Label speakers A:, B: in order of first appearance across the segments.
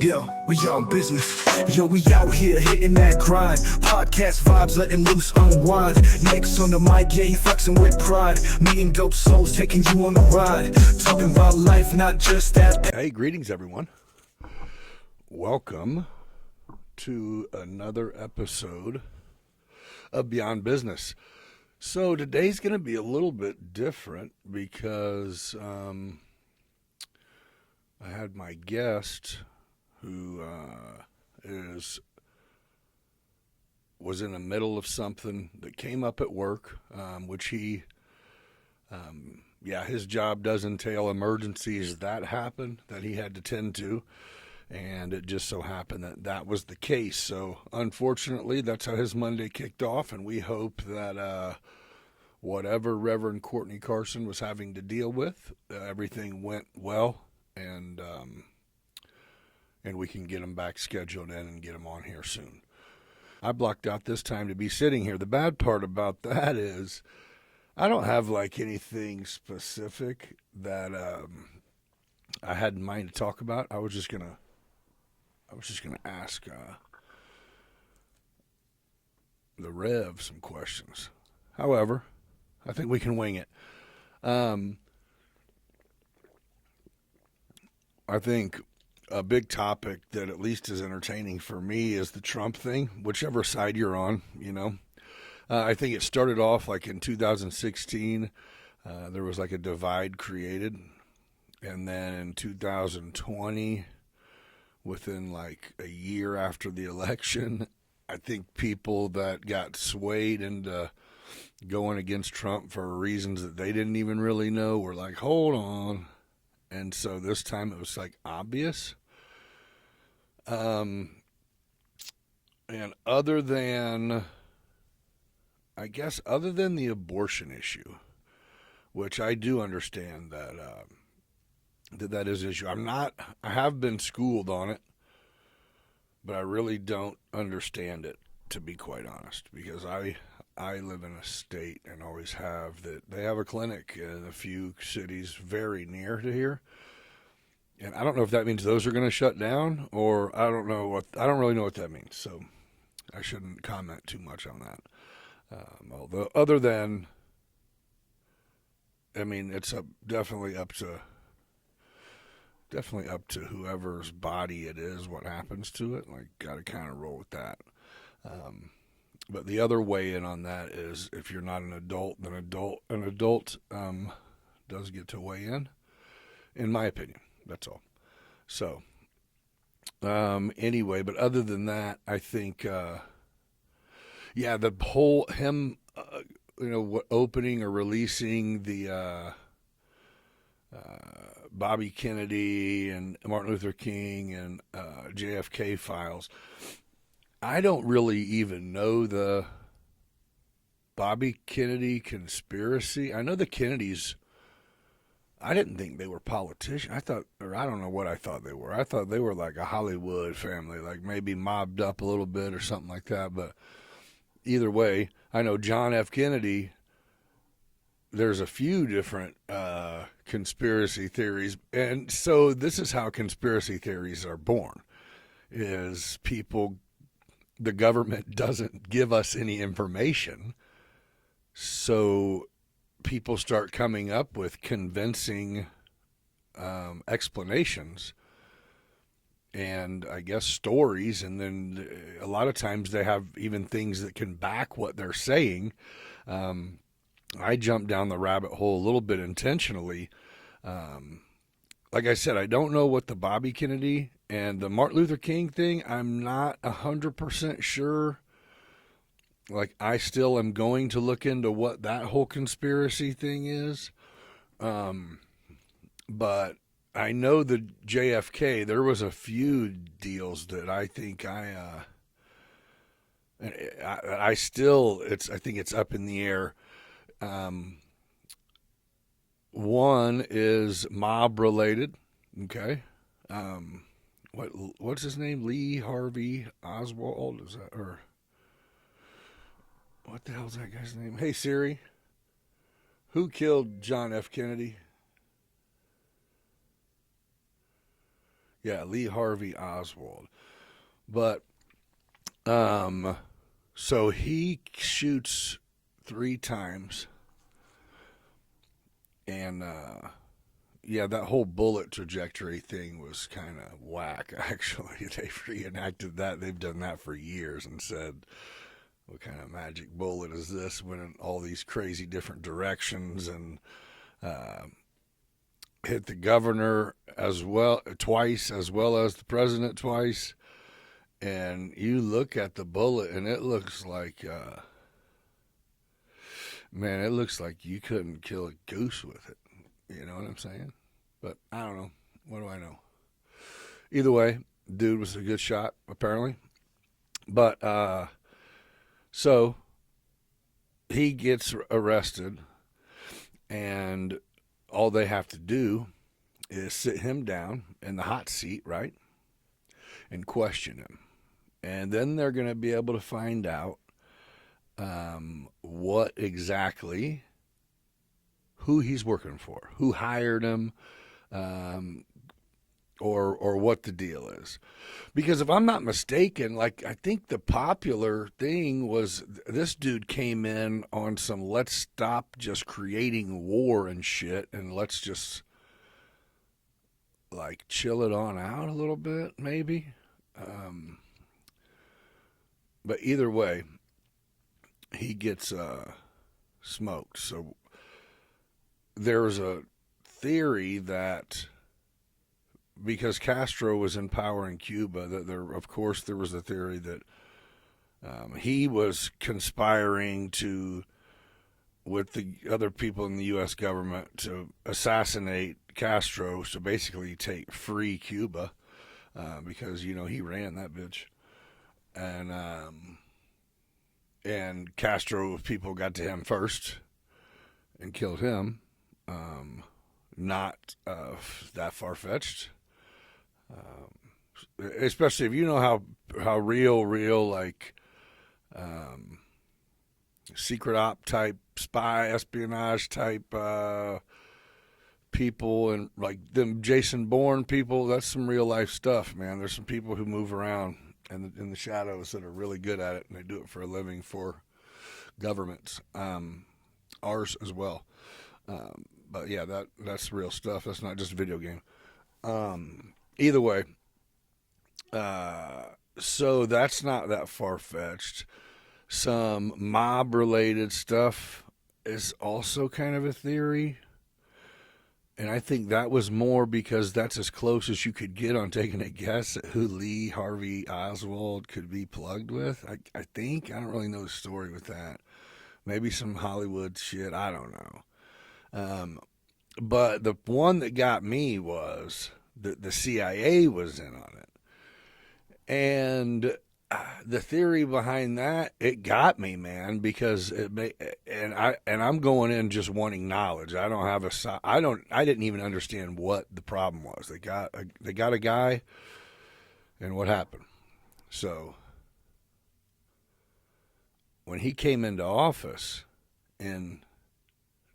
A: Yo, we on business. Yo, we out here hitting that grind. Podcast vibes, letting loose, unwind. Next on the mic, yeah, he flexing with pride. Meeting dope souls, taking you on the ride. Talking about life, not just that.
B: Hey, greetings, everyone. Welcome to another episode of Beyond Business. So today's going to be a little bit different because I had my guest who was in the middle of something that came up at work, which his job does entail emergencies that happen that he had to tend to, and it just so happened that that was the case. So unfortunately, that's how his Monday kicked off, and we hope that whatever Reverend Courtney Carson was having to deal with, everything went well, and we can get him back scheduled in and get him on here soon. I blocked out this time to be sitting here. The bad part about that is I don't have like anything specific that I had in mind to talk about. I was just gonna ask the Rev some questions. However, I think we can wing it. I think a big topic that at least is entertaining for me is the Trump thing, whichever side you're on, you know. I think it started off like in 2016. There was like a divide created. And then in 2020, within like a year after the election, I think people that got swayed into going against Trump for reasons that they didn't even really know were like, hold on. And so this time it was like obvious. And other than the abortion issue, which I do understand that is an issue. I have been schooled on it, but I really don't understand it, to be quite honest, because I live in a state and always have that they have a clinic in a few cities very near to here. And I don't know if that means those are going to shut down, or I don't really know what that means. So I shouldn't comment too much on that. Although other than, I mean, it's definitely up to whoever's body it is, what happens to it. Like, got to kind of roll with that. But the other way in on that is if you're not an adult, then an adult does get to weigh in my opinion. That's all. So, anyway, but other than that, I think, the whole opening or releasing the Bobby Kennedy and Martin Luther King and JFK files. I don't really even know the Bobby Kennedy conspiracy. I know the Kennedys. I didn't think they were politicians. I don't know what I thought they were. I thought they were like a Hollywood family, like maybe mobbed up a little bit or something like that. But either way, I know John F. Kennedy. There's a few different conspiracy theories. And so this is how conspiracy theories are born, is the government doesn't give us any information. So people start coming up with convincing explanations and I guess stories. And then a lot of times they have even things that can back what they're saying. I jumped down the rabbit hole a little bit intentionally. Like I said, I don't know what the Bobby Kennedy and the Martin Luther King thing, I'm not 100% sure. Like, I still am going to look into what that whole conspiracy thing is. But I know the JFK, there was a few deals that I think I think it's up in the air. One is mob related. Okay. What's his name? Lee Harvey Oswald, is that, or what the hell's that guy's name? Hey, Siri, who killed John F. Kennedy? Yeah, Lee Harvey Oswald. But so he shoots 3 times, and yeah, that whole bullet trajectory thing was kind of whack. Actually, they reenacted that. They've done that for years and said, "What kind of magic bullet is this?" Went in all these crazy different directions and uh, hit the governor as well twice, as well as the president twice. And you look at the bullet, and it looks like, man, it looks like you couldn't kill a goose with it. You know what I'm saying? But I don't know. What do I know? Either way, dude was a good shot, apparently. But so he gets arrested, and all they have to do is sit him down in the hot seat, right? And question him. And then they're going to be able to find out what exactly, who he's working for, who hired him, um, or what the deal is. Because if I'm not mistaken, like, I think the popular thing was this dude came in on some let's stop just creating war and shit, and let's just like chill it on out a little bit, maybe. But either way, he gets smoked. So there's a theory that because Castro was in power in Cuba, that there, of course, there was a theory that he was conspiring to, with the other people in the U.S. government, to assassinate Castro, to basically take free Cuba, because he ran that bitch, and Castro people got to him first and killed him. Not that far fetched, especially if you know how real like secret op type, spy espionage type people, and like them Jason Bourne people. That's some real life stuff, man. There's some people who move around in the shadows that are really good at it, and they do it for a living for governments, ours as well. But yeah, that's real stuff. That's not just a video game. Either way, so that's not that far fetched. Some mob related stuff is also kind of a theory. And I think that was more because that's as close as you could get on taking a guess at who Lee Harvey Oswald could be plugged with. I think. I don't really know the story with that. Maybe some Hollywood shit. I don't know. But the one that got me was that the CIA was in on it. And the theory behind that, it got me, man, because I'm going in just wanting knowledge. I didn't even understand what the problem was. They got a guy, and what happened? So when he came into office in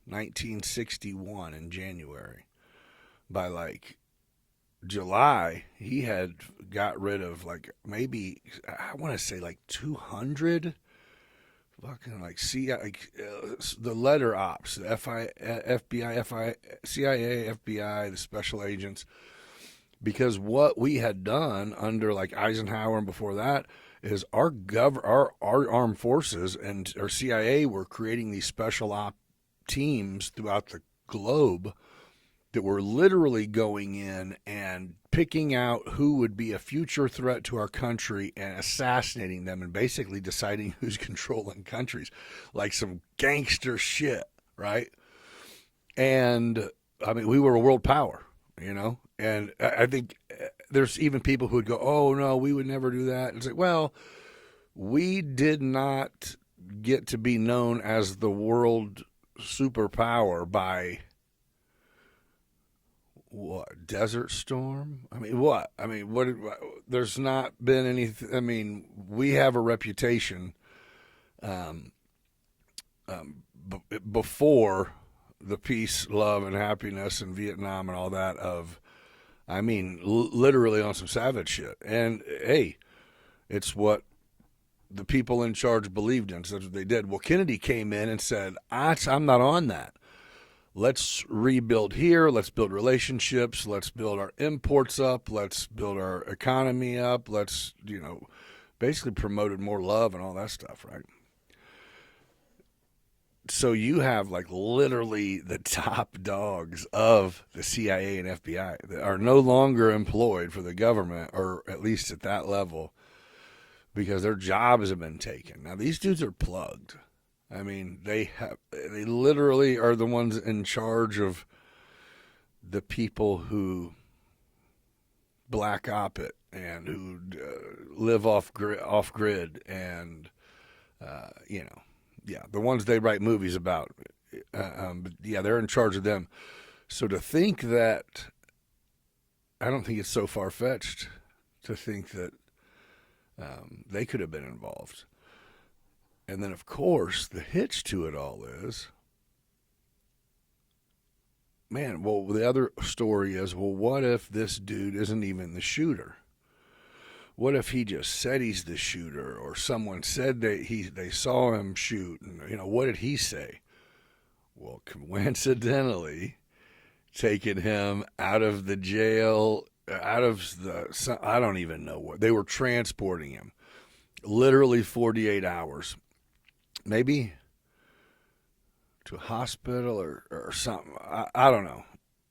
B: 1961 in January, by like July, he had got rid of like maybe I want to say like 200 fucking like the letter ops, the FBI, CIA, FBI, the special agents, because what we had done under like Eisenhower and before that is our armed forces and our CIA were creating these special op teams throughout the globe that were literally going in and picking out who would be a future threat to our country and assassinating them and basically deciding who's controlling countries, like some gangster shit, right? And I mean, we were a world power, and I think there's even people who would go, oh no, we would never do that. And it's like, well, we did not get to be known as the world superpower by what, Desert Storm? I mean, what? I mean, what? There's not been anything. I mean, we have a reputation before the peace, love, and happiness in Vietnam and all that of I mean, literally on some savage shit. And hey, it's what the people in charge believed in, so that's what they did. Well, Kennedy came in and said, I'm not on that. Let's rebuild here. Let's build relationships. Let's build our imports up. Let's build our economy up. Let's, basically promoted more love and all that stuff, right? So you have like literally the top dogs of the CIA and FBI that are no longer employed for the government, or at least at that level, because their jobs have been taken. Now these dudes are plugged. I mean, they literally are the ones in charge of the people who black op it and who live off grid, and the ones they write movies about. But yeah, they're in charge of them. So to think that, I don't think it's so far fetched to think that they could have been involved. And then, of course, the hitch to it all is, man, well, the other story is, well, what if this dude isn't even the shooter? What if he just said he's the shooter, or someone said that they saw him shoot, and what did he say? Well, coincidentally, taking him out of the jail, out of I don't even know what they were transporting him, literally 48 hours. Maybe to a hospital or something. I don't know.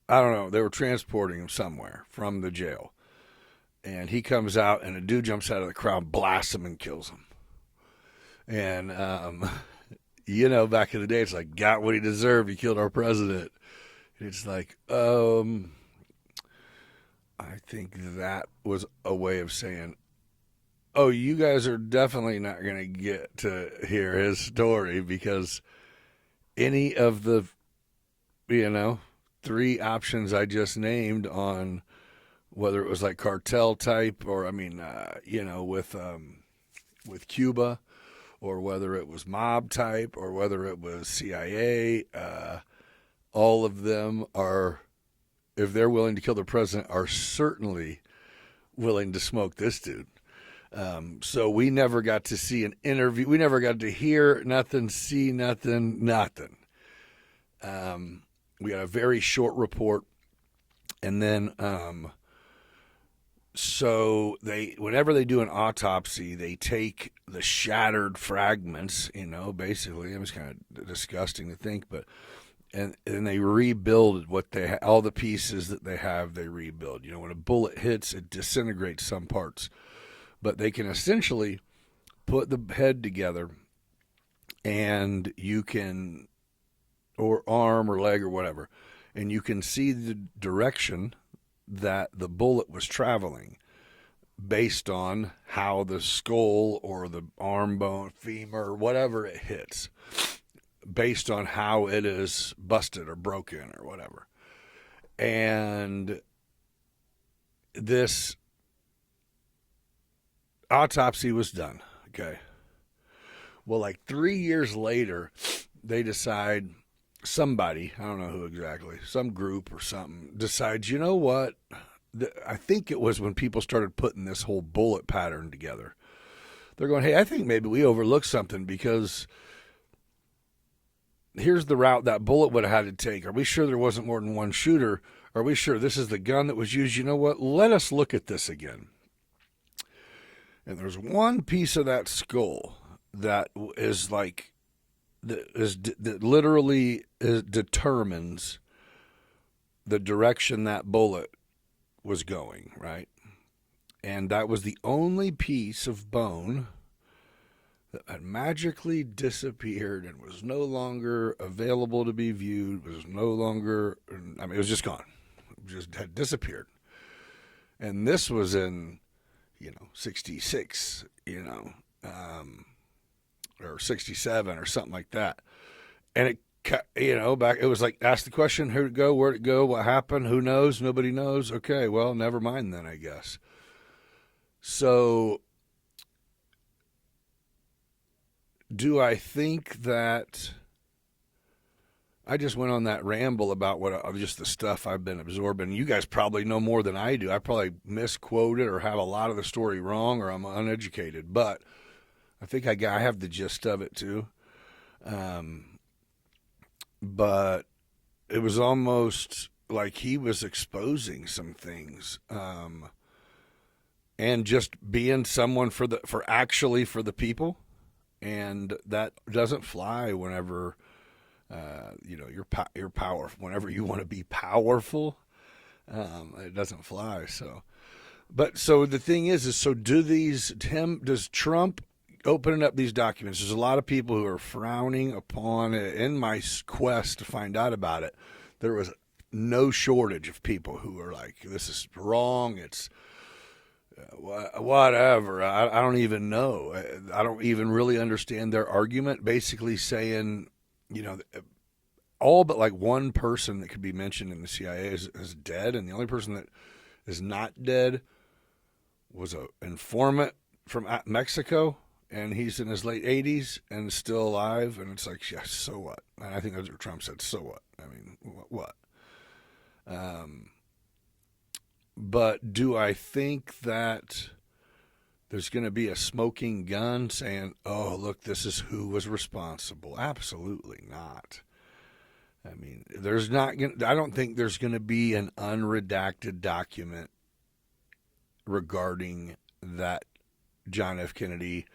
B: I don't know. They were transporting him somewhere from the jail. And he comes out, and a dude jumps out of the crowd, blasts him, and kills him. And, back in the day, it's like, got what he deserved. He killed our president. And it's like, I think that was a way of saying, oh, you guys are definitely not going to get to hear his story, because any of the, 3 options I just named on whether it was like cartel type, or, with Cuba, or whether it was mob type, or whether it was CIA, all of them are, if they're willing to kill the president, are certainly willing to smoke this dude. So we never got to see an interview. We never got to hear nothing, see nothing. We got a very short report. And then, so whenever they do an autopsy, they take the shattered fragments, basically. It was kind of disgusting to think, but, and they rebuild all the pieces that they have, they rebuild. When a bullet hits, it disintegrates some parts. But they can essentially put the head together, and you can, or arm or leg or whatever, and you can see the direction that the bullet was traveling based on how the skull or the arm bone, femur, or whatever it hits, based on how it is busted or broken or whatever. And this autopsy was done. Okay. Well, like 3 years later, they decide, somebody, I don't know who exactly, some group or something, decides, you know what? I think it was when people started putting this whole bullet pattern together. They're going, hey, I think maybe we overlooked something, because here's the route that bullet would have had to take. Are we sure there wasn't more than one shooter? Are we sure this is the gun that was used? You know what? Let us look at this again. And there's one piece of that skull that is like, that literally determines the direction that bullet was going, right? And that was the only piece of bone that had magically disappeared and was no longer available to be viewed, was no longer, it was just gone. It just had disappeared. And this was in, 66, or 67 or something like that. And it, back, it was like, ask the question, who'd it go, where'd it go, what happened, who knows, nobody knows. Okay, well, never mind then, I guess. So, do I think that I just went on that ramble about just the stuff I've been absorbing. You guys probably know more than I do. I probably misquoted or have a lot of the story wrong, or I'm uneducated. But I think I have the gist of it too. Um, but it was almost like he was exposing some things, and just being someone for the people, and that doesn't fly whenever you're powerful. Whenever you want to be powerful, it doesn't fly. So the thing is so does Trump opening up these documents? There's a lot of people who are frowning upon it. In my quest to find out about it, there was no shortage of people who are like, "This is wrong. It's whatever." I don't even know. I don't even really understand their argument. Basically saying, you know, all but like one person that could be mentioned in the CIA is dead, and the only person that is not dead was an informant from Mexico, and he's in his late 80s and still alive. And it's like, yeah, so what? And I think that's what Trump said. So what? I mean, what? But do I think that there's going to be a smoking gun saying, "Oh, look, this is who was responsible"? Absolutely not. I mean, I don't think there's going to be an unredacted document regarding that John F. Kennedy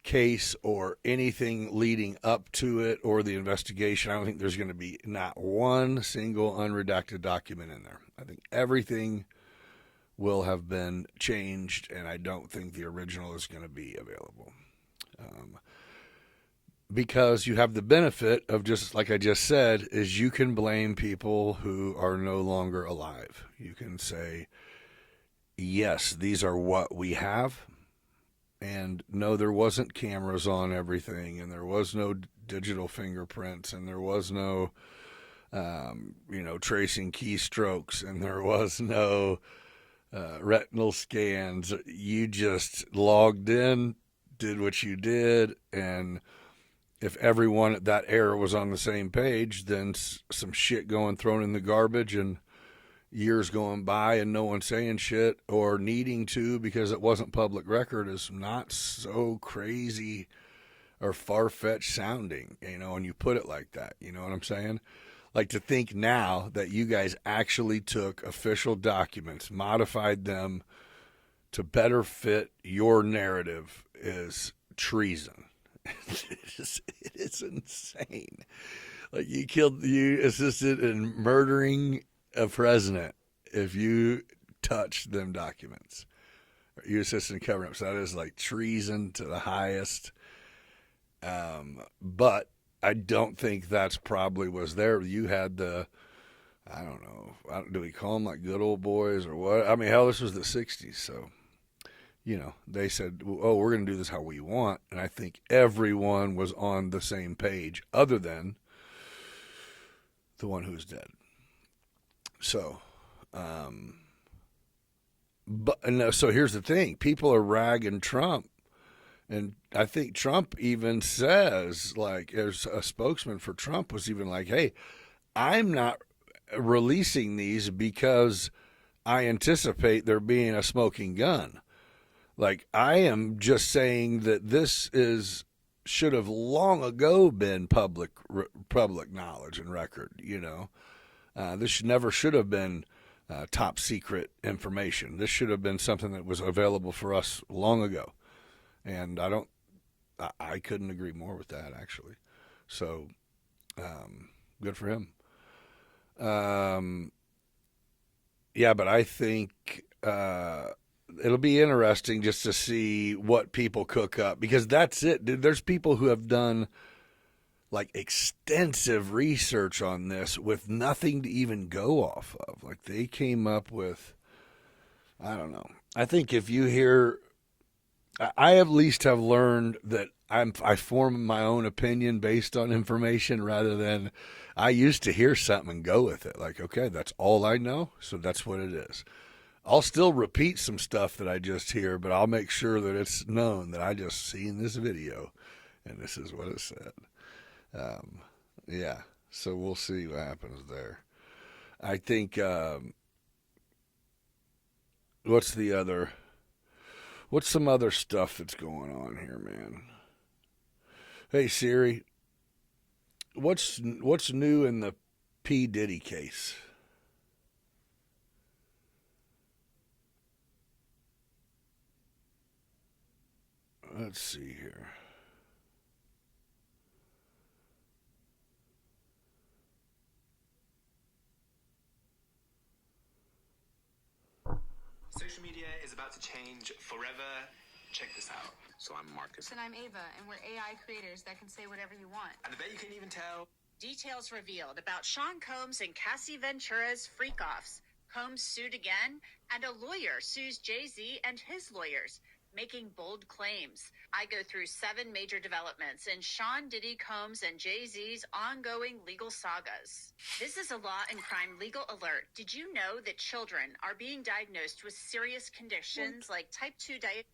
B: case or anything leading up to it or the investigation. I don't think there's going to be not one single unredacted document in there. I think everything will have been changed, and I don't think the original is going to be available. Because you have the benefit of, just like I just said, is you can blame people who are no longer alive. You can say, yes, these are what we have. And no, there wasn't cameras on everything, and there was no digital fingerprints, and there was no, tracing keystrokes, and there was no retinal scans. You just logged in, did what you did, and if everyone at that era was on the same page, then some shit thrown in the garbage, and years going by and no one saying shit or needing to because it wasn't public record is not so crazy or far-fetched sounding, when you put it like that. You know what I'm saying? Like, to think now that you guys actually took official documents, modified them to better fit your narrative is treason. It's insane. Like, you assisted in murdering a president if you touch them documents. You assisted in covering up. So that is like treason to the highest. But I don't think that's probably was there. You had I don't know, do we call them like good old boys or what? I mean, hell, this was the 60s. So, they said, oh, we're going to do this how we want. And I think everyone was on the same page other than the one who's dead. So, so here's the thing. People are ragging Trump. And I think Trump even says, like, there's a spokesman for Trump was even like, hey, I'm not releasing these because I anticipate there being a smoking gun. Like, I am just saying that this should have long ago been public knowledge and record, This never should have been top secret information. This should have been something that was available for us long ago. And I couldn't agree more with that, actually. So, good for him. Yeah, but I think it'll be interesting just to see what people cook up, because that's it, dude. There's people who have done like extensive research on this with nothing to even go off of. Like, they came up with, I don't know. I think if you hear, I at least have learned that I form my own opinion based on information rather than I used to hear something and go with it. Like, okay, that's all I know, so that's what it is. I'll still repeat some stuff that I just hear, but I'll make sure that it's known that I just seen this video and this is what it said. Yeah. So we'll see what happens there. I think, what's some other stuff that's going on here, man? Hey Siri, what's new in the P. Diddy case? Let's see here.
C: Social media is about to change forever. Check this out. So I'm Marcus.
D: And I'm Ava, and we're AI creators that can say whatever you want.
C: And I bet you can even tell.
E: Details revealed about Sean Combs and Cassie Ventura's freak-offs. Combs sued again, and a lawyer sues Jay-Z and his lawyers, making bold claims. I go through 7 major developments in Sean Diddy, Combs, and Jay-Z's ongoing legal sagas. This is a Law and Crime Legal Alert. Did you know that children are being diagnosed with serious conditions like type 2 diabetes,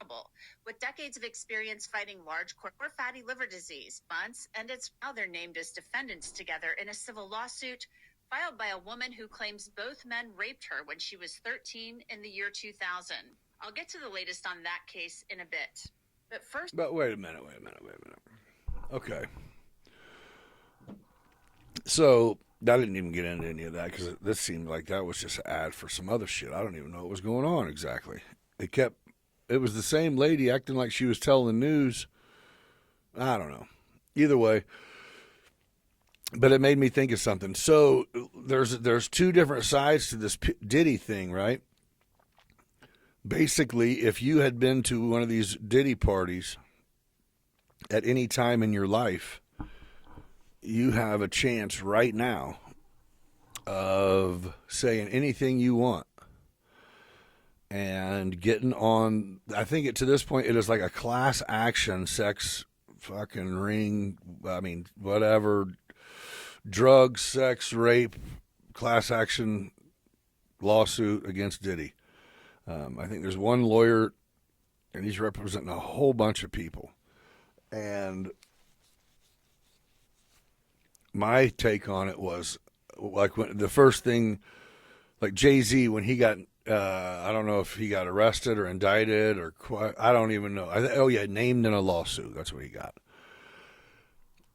E: with decades of experience fighting large or fatty liver disease, months, and it's now they're named as defendants together in a civil lawsuit filed by a woman who claims both men raped her when she was 13 in the year 2000. I'll get to the latest on that case in a bit. But first...
B: But wait a minute. Okay. So, I didn't even get into any of that because this seemed like that was just an ad for some other shit. I don't even know what was going on exactly. It was the same lady acting like she was telling the news. I don't know. Either way. But it made me think of something. So, there's 2 different sides to this Diddy thing, right? Basically, if you had been to one of these Diddy parties at any time in your life, you have a chance right now of saying anything you want and getting on. I think to this point, it is like a class action sex fucking ring. I mean, whatever, drugs, sex, rape, class action lawsuit against Diddy. I think there's one lawyer, and he's representing a whole bunch of people. And my take on it was, like, when the first thing, like Jay-Z, when he got, I don't know if he got arrested or indicted or I don't even know. Named in a lawsuit. That's what he got.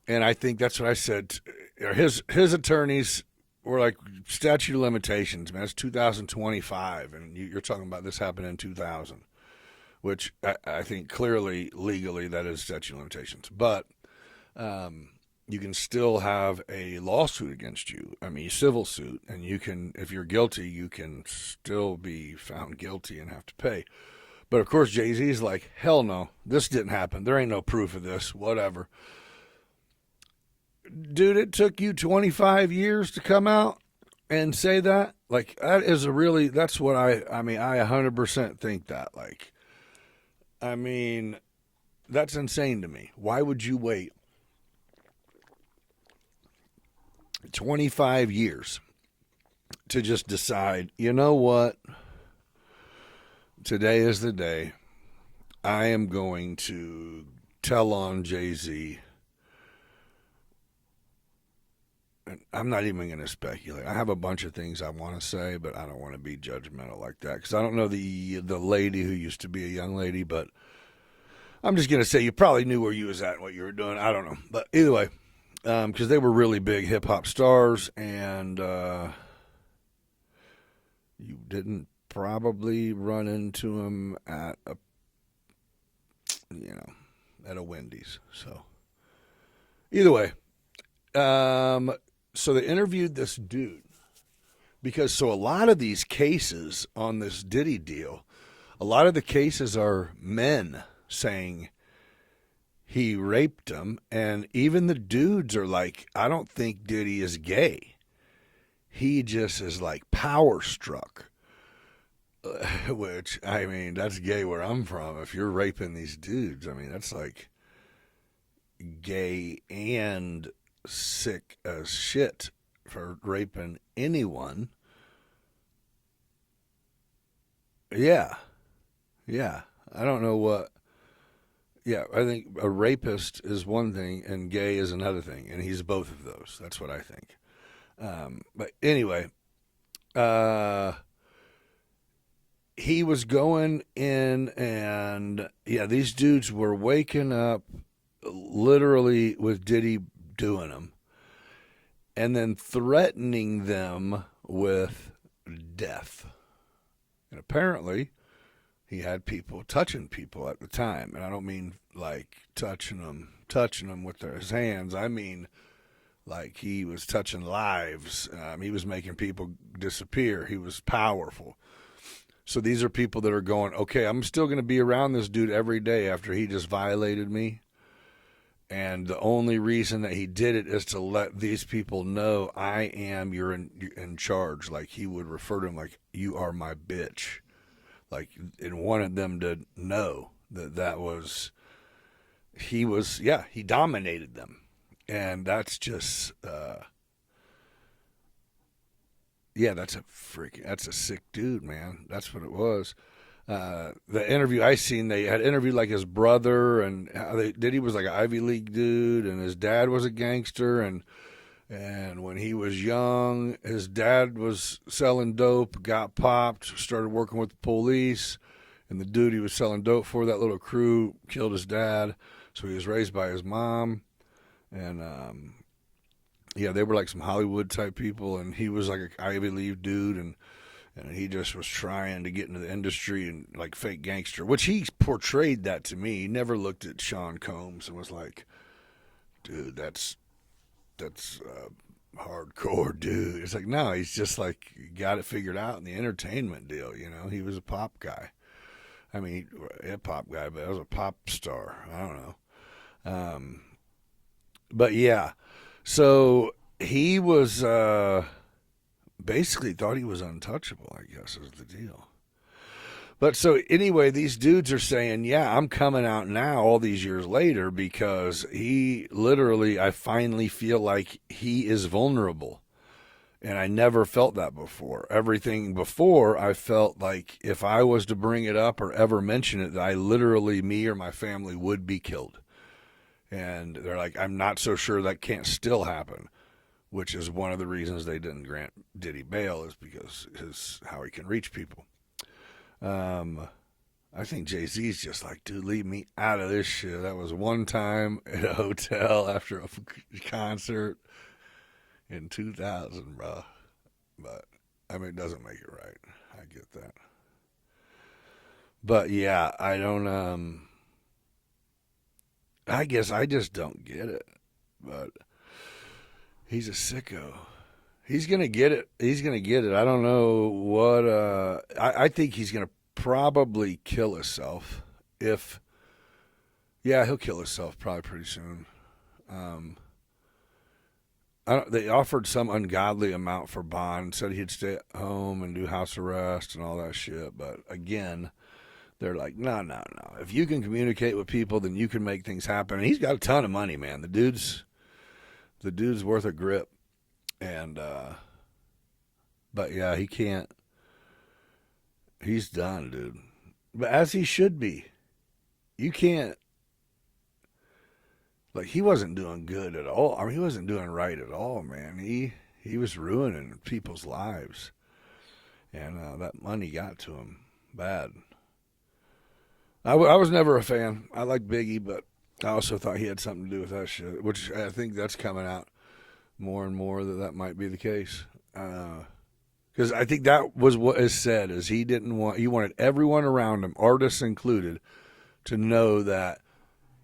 B: And I think that's what I said. His attorneys were like, statute of limitations, man. It's 2025, and you're talking about this happening in 2000, which I think clearly, legally, that is statute of limitations. But you can still have a lawsuit against you. I mean, a civil suit, and you can, if you're guilty, you can still be found guilty and have to pay. But, of course, Jay-Z's like, hell no, this didn't happen. There ain't no proof of this, whatever. Dude, it took you 25 years to come out and say that? Like, that's what I 100% think that. Like, I mean, that's insane to me. Why would you wait 25 years to just decide, you know what? Today is the day. I am going to tell on Jay-Z. I'm not even going to speculate. I have a bunch of things I want to say, but I don't want to be judgmental like that because I don't know the lady who used to be a young lady, but I'm just going to say you probably knew where you was at and what you were doing. I don't know. But either way, because they were really big hip-hop stars, and you didn't probably run into them at a Wendy's. So either way, so they interviewed this dude because a lot of these cases on this Diddy deal, a lot of the cases are men saying he raped them, and even the dudes are like, I don't think Diddy is gay. He just is like power struck, which, I mean, that's gay where I'm from. If you're raping these dudes, I mean, that's like gay and sick as shit for raping anyone. Yeah. I don't know what. Yeah, I think a rapist is one thing and gay is another thing, and he's both of those. That's what I think. But anyway, he was going in, and yeah, these dudes were waking up literally with Diddy doing them, and then threatening them with death. And apparently, he had people touching people at the time, and I don't mean like touching them with his hands. I mean like he was touching lives. He was making people disappear. He was powerful. So these are people that are going, okay, I'm still going to be around this dude every day after he just violated me. And the only reason that he did it is to let these people know you're in charge. Like he would refer to him like, you are my bitch. Like, and wanted them to know that was, he dominated them. And that's just, that's a sick dude, man. That's what it was. The interview I seen, they had interviewed like his brother, and Diddy was like an Ivy League dude, and his dad was a gangster, and when he was young, his dad was selling dope, got popped, started working with the police, and the dude he was selling dope for, that little crew, killed his dad, so he was raised by his mom, and they were like some Hollywood type people, and he was like an Ivy League dude, and he just was trying to get into the industry and like fake gangster, which he portrayed that to me. He never looked at Sean Combs and was like, dude, that's hardcore, dude. It's like, no, he's just like got it figured out in the entertainment deal. He was a pop guy. I mean, a pop guy, but I was a pop star. I don't know. But yeah, so he was, basically thought he was untouchable, I guess, is the deal. But so anyway, these dudes are saying, yeah, I'm coming out now all these years later because I finally feel like he is vulnerable. And I never felt that before. Everything before, I felt like if I was to bring it up or ever mention it, that me or my family would be killed. And they're like, I'm not so sure that can't still happen. Which is one of the reasons they didn't grant Diddy bail, is because how he can reach people. I think Jay-Z's just like, dude, leave me out of this shit. That was one time at a hotel after a concert in 2000, bro. But, I mean, it doesn't make it right. I get that. But, yeah, I don't, I guess I just don't get it. But he's a sicko. He's going to get it. I don't know what, I think he's going to probably kill himself he'll kill himself probably pretty soon. They offered some ungodly amount for bond, said he'd stay at home and do house arrest and all that shit. But again, they're like, no. If you can communicate with people, then you can make things happen. And he's got a ton of money, man. The dude's worth a grip. And, but yeah, he can't. He's done, dude. But as he should be. You can't. Like, he wasn't doing good at all. I mean, he wasn't doing right at all, man. He was ruining people's lives. And that money got to him bad. I was never a fan. I liked Biggie, but I also thought he had something to do with that shit, which I think that's coming out more and more that might be the case. Because I think that was what is said, is he wanted everyone around him, artists included, to know that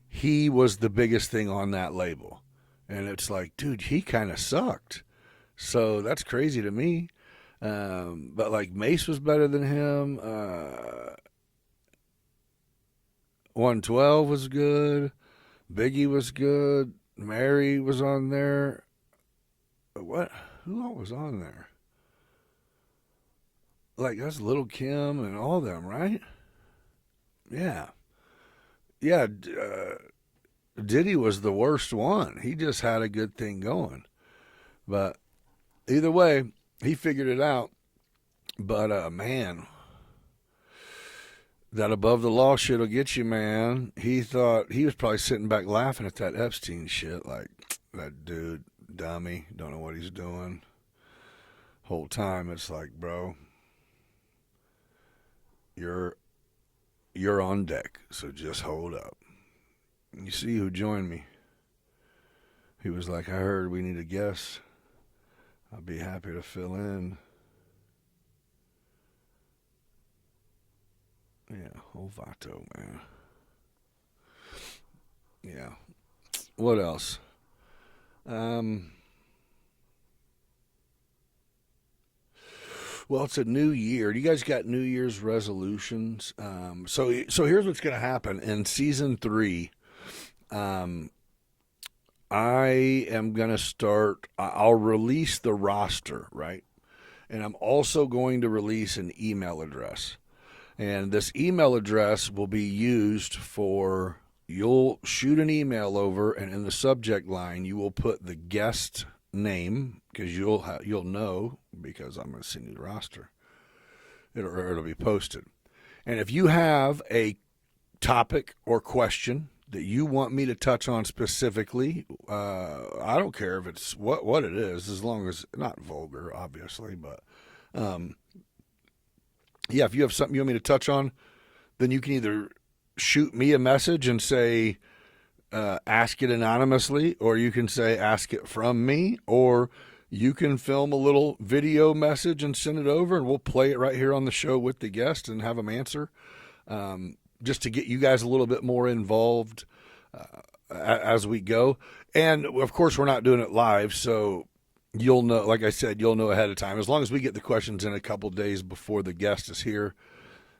B: he was the biggest thing on that label. And it's like, dude, he kind of sucked. So that's crazy to me. But like Mace was better than him. 112 was good. Biggie was good. Mary was on there. What? Who all was on there? Like, that's Little Kim and all them, right? Yeah. Yeah, Diddy was the worst one. He just had a good thing going. But either way, he figured it out. But, man, That above the law shit will get you, man. He thought he was probably sitting back laughing at that Epstein shit. Like, that dude, dummy, don't know what he's doing. Whole time it's like, bro, you're on deck, so just hold up. You see who joined me? He was like, I heard we need a guest. I'll be happy to fill in. Yeah, old Vato, man. Yeah. What else? Well, it's a new year. Do you guys got New Year's resolutions? So here's what's going to happen in season 3. I am going to start. I'll release the roster, right? And I'm also going to release an email address. And this email address will be used for, you'll shoot an email over, and in the subject line you will put the guest name, because you'll know, because I'm going to send you the roster. It'll be posted. And if you have a topic or question that you want me to touch on specifically, I don't care if it's what it is, as long as not vulgar, obviously, but yeah, if you have something you want me to touch on, then you can either shoot me a message and say, ask it anonymously, or you can say, ask it from me, or you can film a little video message and send it over, and we'll play it right here on the show with the guest and have them answer, just to get you guys a little bit more involved as we go. And, of course, we're not doing it live, so you'll know, like I said, you'll know ahead of time. As long as we get the questions in a couple days before the guest is here,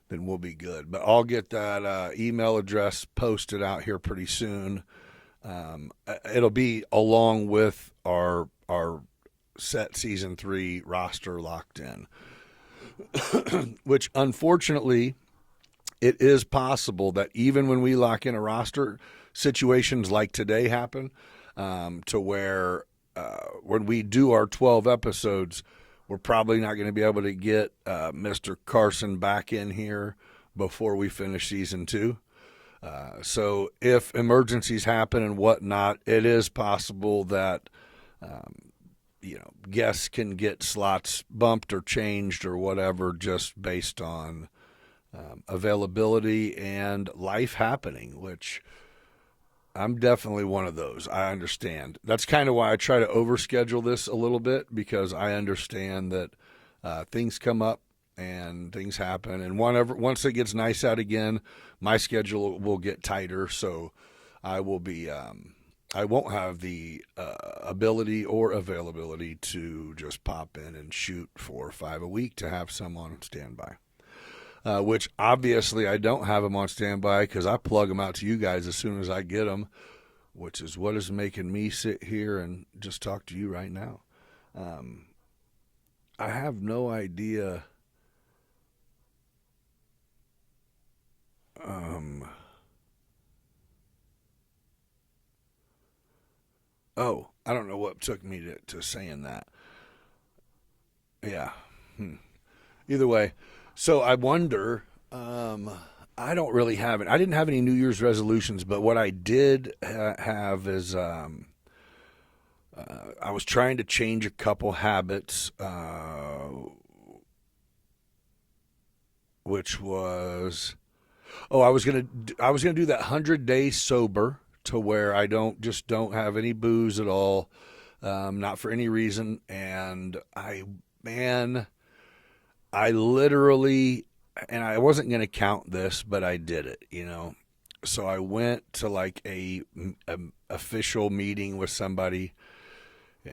B: then we'll be good. But I'll get that email address posted out here pretty soon. It'll be along with our set season 3 roster locked in, which unfortunately it is possible that even when we lock in a roster, situations like today happen, to where when we do our 12 episodes, we're probably not going to be able to get Mr. Carson back in here before we finish season 2. So if emergencies happen and whatnot, it is possible that guests can get slots bumped or changed or whatever, just based on availability and life happening, which I'm definitely one of those. I understand. That's kind of why I try to overschedule this a little bit, because I understand that things come up and things happen. And once it gets nice out again, my schedule will get tighter. So I will be, I won't have the ability or availability to just pop in and shoot 4 or 5 a week to have some on standby. Which obviously I don't have them on standby, because I plug them out to you guys as soon as I get them, which is what is making me sit here and just talk to you right now. I have no idea. I don't know what took me to saying that. Yeah. Either way. So I wonder, I don't really have it. I didn't have any New Year's resolutions, but what I did have is I was trying to change a couple habits, which was, I was gonna do that 100 days sober, to where I don't have any booze at all, not for any reason, and I literally, and I wasn't going to count this, but I did it, So I went to like a official meeting with somebody,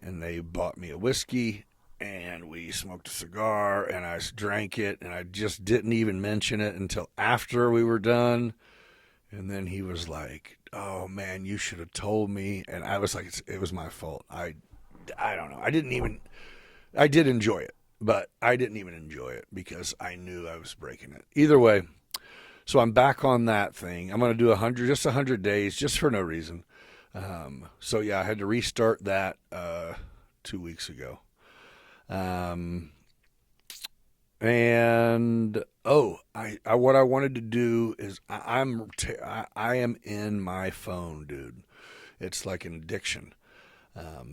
B: and they bought me a whiskey, and we smoked a cigar, and I drank it, and I just didn't even mention it until after we were done. And then he was like, "Oh man, you should have told me." And I was like, "It was my fault. I don't know. I did enjoy it. But I didn't even enjoy it because I knew I was breaking it. Either way, so I'm back on that thing. I'm going to do 100 days, just for no reason. So yeah, I had to restart that 2 weeks ago. And I what I wanted to do is I am in my phone, dude. It's like an addiction,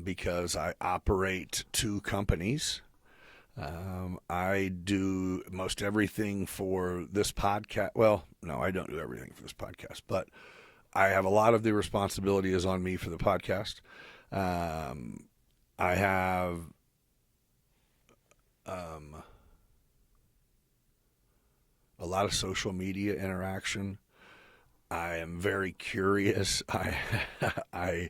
B: because I operate two companies. I do most everything for this podcast. Well, no, I don't do everything for this podcast, but I have a lot of the responsibility is on me for the podcast. I have a lot of social media interaction. I am very curious. I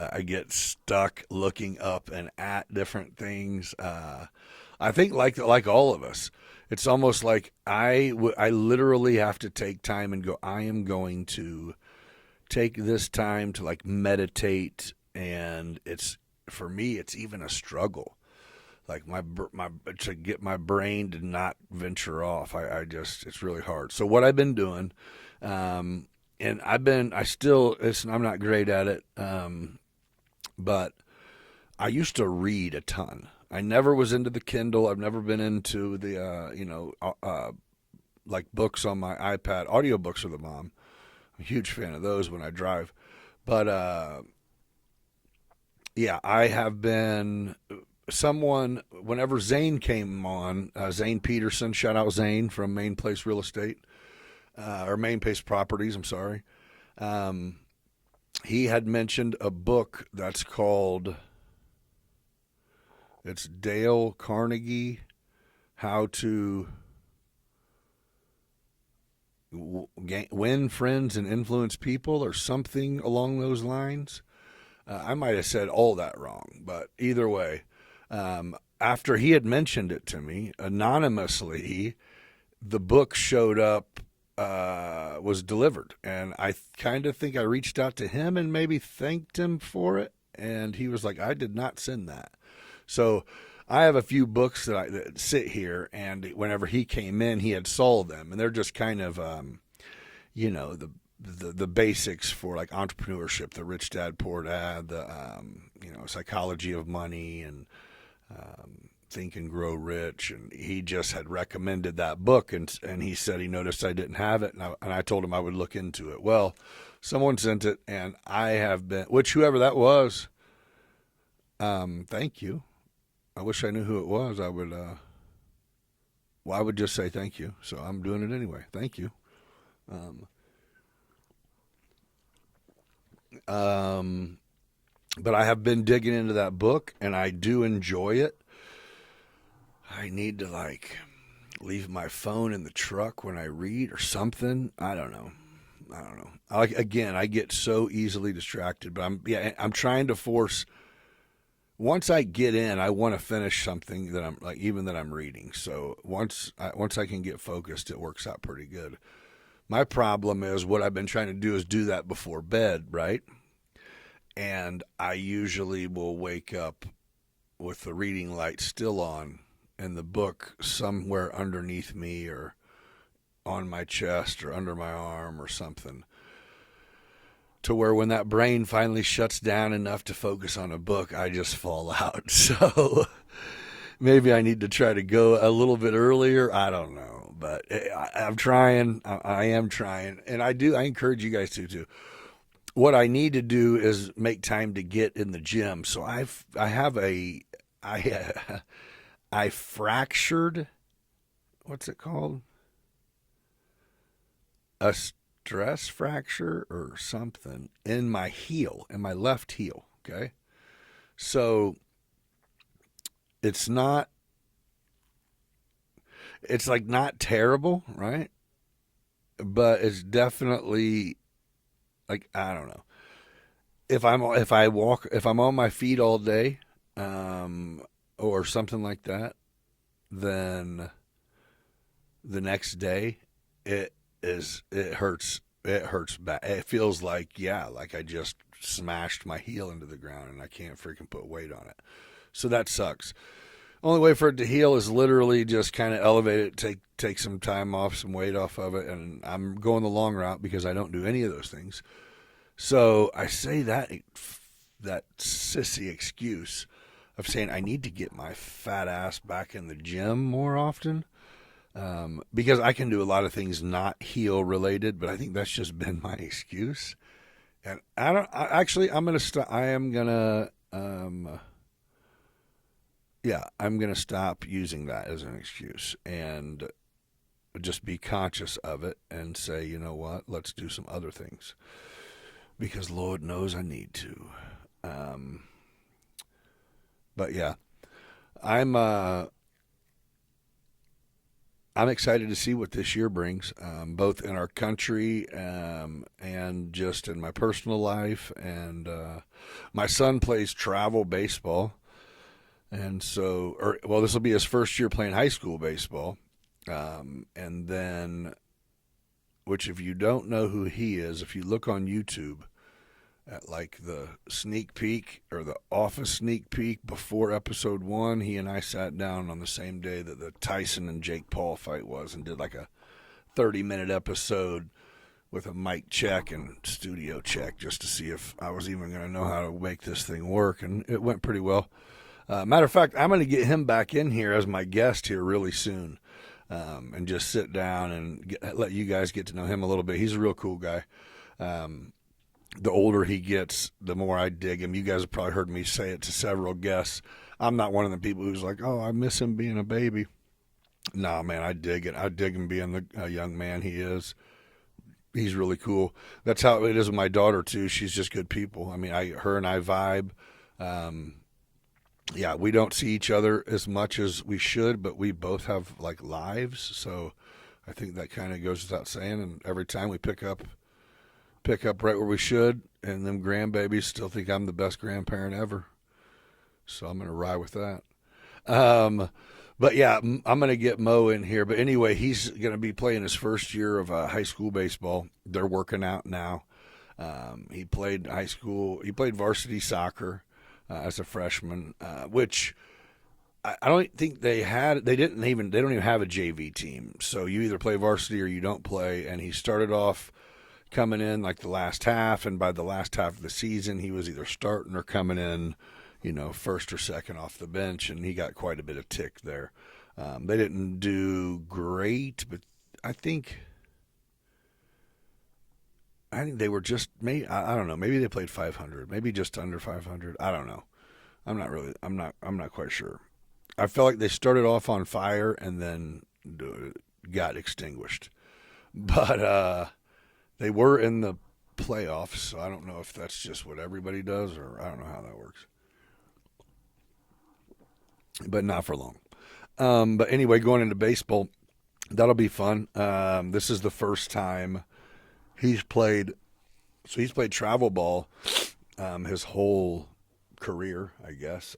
B: I get stuck looking up and at different things. I think like all of us, it's almost like I literally have to take time and go. I am going to take this time to like meditate, and it's for me. It's even a struggle. Like my to get my brain to not venture off. I just it's really hard. So what I've been doing, and I'm not great at it, but I used to read a ton. I never was into the Kindle. I've never been into the like books on my iPad. Audiobooks are the bomb. I'm a huge fan of those when I drive. But yeah, I have been someone whenever Zane came on, Zane Peterson, shout out Zane from Main Place Real Estate, or Main Place Properties, I'm sorry. He had mentioned a book that's called, it's Dale Carnegie, How to Win Friends and Influence People, or something along those lines. I might have said all that wrong, but either way, after he had mentioned it to me anonymously, the book showed up, was delivered, and I kind of think I reached out to him and maybe thanked him for it, and he was like, "I did not send that." So I have a few books that sit here, and whenever he came in, he had sold them, and they're just kind of, the basics for like entrepreneurship, the Rich Dad Poor Dad, the Psychology of Money, and Think and Grow Rich. And he just had recommended that book, and he said he noticed I didn't have it, and I told him I would look into it. Well, someone sent it, and I have been, which whoever that was, thank you. I wish I knew who it was. I would just say thank you. So I'm doing it anyway. Thank you. But I have been digging into that book, and I do enjoy it. I need to like leave my phone in the truck when I read or something. I don't know. I get so easily distracted, but I'm trying to force. Once I get in, I want to finish something that I'm reading. So once I can get focused, it works out pretty good. My problem is what I've been trying to do is do that before bed, right? And I usually will wake up with the reading light still on and the book somewhere underneath me or on my chest or under my arm or something, to where when that brain finally shuts down enough to focus on a book, I just fall out. So maybe I need to try to go a little bit earlier. I don't know, but I'm trying. I am trying, and I encourage you guys to too. What I need to do is make time to get in the gym. So I fractured, what's it called? A stress fracture or something in my heel, in my left heel. Okay. So it's like not terrible, right? But it's definitely like, I don't know. If I'm on my feet all day, or something like that, then the next day it hurts. It hurts bad. It feels like I just smashed my heel into the ground and I can't freaking put weight on it. So that sucks. Only way for it to heal is literally just kind of elevate it, take some time off, some weight off of it, and I'm going the long route because I don't do any of those things. So I say that sissy excuse of saying I need to get my fat ass back in the gym more often. Because I can do a lot of things not heel related, but I think that's just been my excuse. And I'm gonna stop. I'm gonna stop using that as an excuse and just be conscious of it and say, you know what, let's do some other things because Lord knows I need to. But yeah, I'm excited to see what this year brings, both in our country and just in my personal life. And my son plays travel baseball. And so, this will be his first year playing high school baseball. And then, which if you don't know who he is, if you look on YouTube at like the sneak peek or the office sneak peek before episode 1, he and I sat down on the same day that the Tyson and Jake Paul fight was and did like a 30-minute episode with a mic check and studio check just to see if I was even going to know how to make this thing work. And it went pretty well. Matter of fact, I'm going to get him back in here as my guest here really soon, and just sit down and let you guys get to know him a little bit. He's a real cool guy. The older he gets, the more I dig him. You guys have probably heard me say it to several guests. I'm not one of the people who's like, oh, I miss him being a baby. Nah, man, I dig it. I dig him being the young man he is. He's really cool. That's how it is with my daughter, too. She's just good people. I mean, her and I vibe. Yeah, we don't see each other as much as we should, but we both have like lives, so I think that kind of goes without saying. And every time we pick up right where we should, and them grandbabies still think I'm the best grandparent ever. So I'm gonna ride with that. But yeah, I'm gonna get Mo in here. But anyway, he's gonna be playing his first year of high school baseball. They're working out now. He played varsity soccer. As a freshman, which I don't think they don't even have a JV team. So you either play varsity or you don't play. And he started off coming in like the last half, and by the last half of the season, he was either starting or coming in, first or second off the bench, and he got quite a bit of tick there. They didn't do great, but I think they were just maybe I don't know. Maybe they played 500, maybe just under 500. I don't know. I'm not quite sure. I felt like they started off on fire and then got extinguished. But they were in the playoffs, so I don't know if that's just what everybody does or I don't know how that works. But not for long. But anyway, going into baseball, that'll be fun. This is the first time he's played travel ball his whole career, I guess.